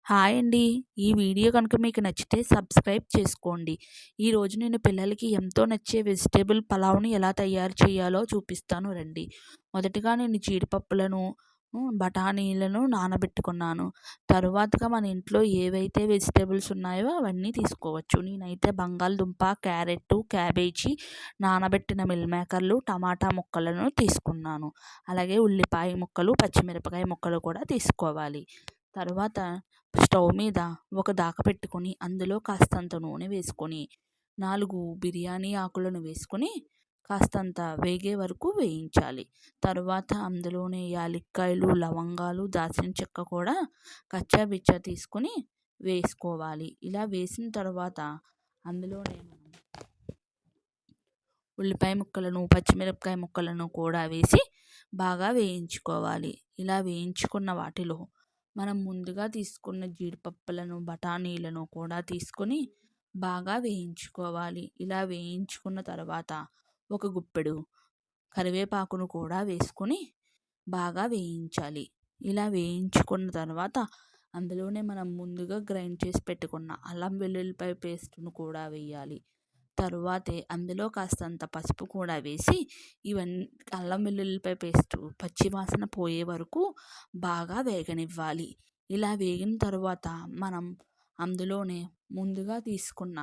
Hi అండి. ఈ video కనుక మీకు నచ్చితే సబ్స్క్రైబ్ చేసుకోండి. ఈరోజు నేను పిల్లలకి ఎంతో నచ్చే వెజిటేబుల్ పలావ్‌ని ఎలా తయారు చేయాలో చూపిస్తాను రండి. మొదటగా నేను జీడిపప్పులను, బఠానీలను నానబెట్టుకున్నాను. తరువాతగా మన ఇంట్లో ఏవైతే వెజిటేబుల్స్ ఉన్నాయో అవన్నీ తీసుకోవచ్చు. నేనైతే బంగాళదుంప, క్యారెట్టు, క్యాబేజీ, నానబెట్టిన మిల్ మేకర్లు, టమాటా ముక్కలను తీసుకున్నాను. అలాగే ఉల్లిపాయ ముక్కలు, పచ్చిమిరపకాయ ముక్కలు కూడా తీసుకోవాలి. తరువాత స్టవ్ మీద ఒక దాక పెట్టుకొని అందులో కాస్తంత నూనె వేసుకొని 4 బిర్యానీ ఆకులను వేసుకొని కాస్తంత వేగే వరకు వేయించాలి. తరువాత అందులోనే యాలక్కాయలు, లవంగాలు, దాల్చిన చెక్క కూడా కచ్చా బిచ్చా తీసుకొని వేసుకోవాలి. ఇలా వేసిన తర్వాత అందులోనే ఉల్లిపాయ ముక్కలను, పచ్చిమిరపకాయ ముక్కలను కూడా వేసి బాగా వేయించుకోవాలి. ఇలా వేయించుకున్న వాటిలో మనం ముందుగా తీసుకున్న జీడిపప్పులను, బఠానీలను కూడా తీసుకొని బాగా వేయించుకోవాలి. ఇలా వేయించుకున్న తర్వాత ఒక గుప్పెడు కరివేపాకును కూడా వేసుకొని బాగా వేయించాలి. ఇలా వేయించుకున్న తర్వాత అందులోనే మనం ముందుగా గ్రైండ్ చేసి పెట్టుకున్న అల్లం వెల్లుల్లిపాయ పేస్ట్‌ను కూడా వేయాలి. తరువాతే అందులో కాస్తంత పసుపు కూడా వేసి ఇవన్నీ అల్లం వెల్లుల్లిపాయ పేస్టు పచ్చి వాసన పోయే వరకు బాగా వేగనివ్వాలి. ఇలా వేగిన తరువాత మనం అందులోనే ముందుగా తీసుకున్న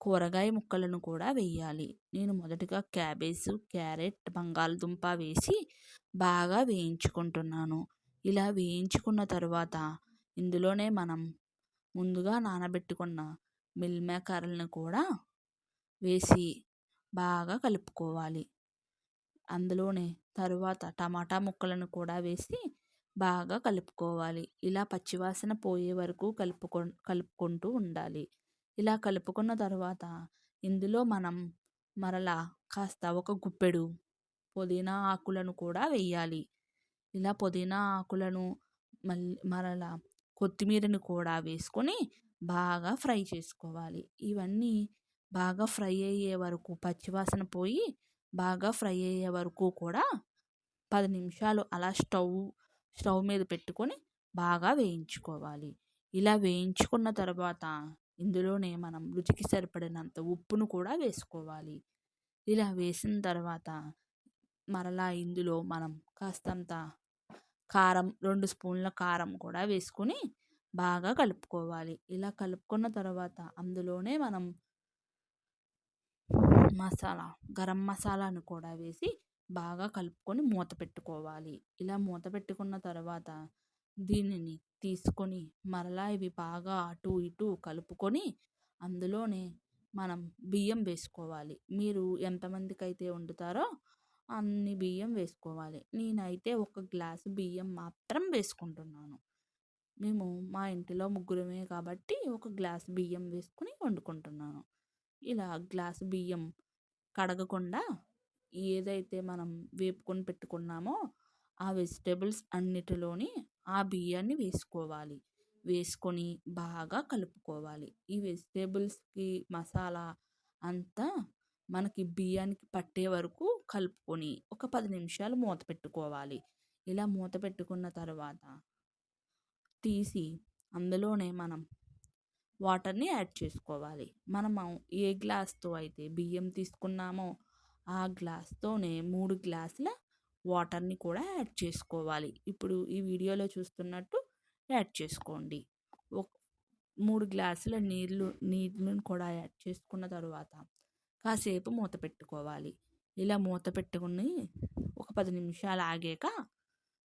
కూరగాయ ముక్కలను కూడా వేయాలి. నేను మొదటగా క్యాబేజు, క్యారెట్, బంగాళదుంప వేసి బాగా వేయించుకుంటున్నాను. ఇలా వేయించుకున్న తరువాత ఇందులోనే మనం ముందుగా నానబెట్టుకున్న మిల్ మేకర్లను కూడా వేసి బాగా కలుపుకోవాలి. అందులోనే తరువాత టమాటా ముక్కలను కూడా వేసి బాగా కలుపుకోవాలి. ఇలా పచ్చివాసన పోయే వరకు కలుపుకుంటూ ఉండాలి. ఇలా కలుపుకున్న తరువాత ఇందులో మనం మరలా కాస్త ఒక గుప్పెడు పుదీనా ఆకులను కూడా వేయాలి. ఇలా పుదీనా ఆకులను మరలా కొత్తిమీరని కూడా వేసుకొని బాగా ఫ్రై చేసుకోవాలి. ఇవన్నీ బాగా ఫ్రై అయ్యే వరకు పచ్చివాసన పోయి బాగా ఫ్రై అయ్యే వరకు కూడా 10 నిమిషాలు అలా స్టవ్ మీద పెట్టుకొని బాగా వేయించుకోవాలి. ఇలా వేయించుకున్న తర్వాత ఇందులోనే మనం రుచికి సరిపడినంత ఉప్పును కూడా వేసుకోవాలి. ఇలా వేసిన తర్వాత మరలా ఇందులో మనం కాస్తంత కారం 2 స్పూన్ల కారం కూడా వేసుకొని బాగా కలుపుకోవాలి. ఇలా కలుపుకున్న తర్వాత అందులోనే మనం గరం మసాలాను కూడా వేసి బాగా కలుపుకొని మూత పెట్టుకోవాలి. ఇలా మూత పెట్టుకున్న తర్వాత దీనిని తీసుకొని మరలా ఇవి బాగా అటు ఇటు కలుపుకొని అందులోనే మనం బియ్యం వేసుకోవాలి. మీరు ఎంతమందికైతే వండుతారో అన్ని బియ్యం వేసుకోవాలి. నేనైతే ఒక గ్లాసు బియ్యం మాత్రం వేసుకుంటున్నాను. మేము మా ఇంటిలో ముగ్గురమే కాబట్టి ఒక గ్లాసు బియ్యం వేసుకొని వండుకుంటున్నాను. ఇలా గ్లాసు బియ్యం కడగకుండా ఏదైతే మనం వేపుకొని పెట్టుకున్నామో ఆ వెజిటేబుల్స్ అన్నిటిలోని ఆ బియ్యాన్ని వేసుకోవాలి. వేసుకొని బాగా కలుపుకోవాలి. ఈ వెజిటేబుల్స్‌కి మసాలా అంతా మనకి బియ్యానికి పట్టే వరకు కలుపుకొని ఒక 10 నిమిషాలు మూత పెట్టుకోవాలి. ఇలా మూత పెట్టుకున్న తర్వాత తీసి అందులోనే మనం వాటర్‌ని యాడ్ చేసుకోవాలి. మనము ఏ గ్లాస్‌తో అయితే బియ్యం తీసుకున్నామో ఆ గ్లాస్తోనే 3 గ్లాసుల వాటర్‌ని కూడా యాడ్ చేసుకోవాలి. ఇప్పుడు ఈ వీడియోలో చూస్తున్నట్టు యాడ్ చేసుకోండి. 3 గ్లాసుల నీళ్ళను కూడా యాడ్ చేసుకున్న తరువాత కాసేపు మూత పెట్టుకోవాలి. ఇలా మూత పెట్టుకొని ఒక 10 నిమిషాలు ఆగాక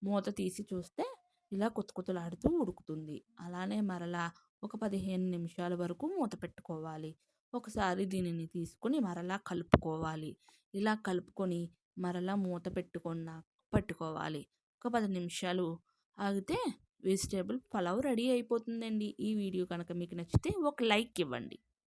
మూత తీసి చూస్తే ఇలా కుతకుతలాడుతూ ఉడుకుతుంది. అలానే మరలా ఒక 15 నిమిషాల వరకు మూత పెట్టుకోవాలి. ఒకసారి దీనిని తీసుకొని మరలా కలుపుకోవాలి. ఇలా కలుపుకొని మరలా మూత పట్టుకోవాలి. ఒక 10 నిమిషాలు ఆగితే వెజిటేబుల్ పలావ్ రెడీ అయిపోతుందండి. ఈ వీడియో కనుక మీకు నచ్చితే ఒక లైక్ ఇవ్వండి.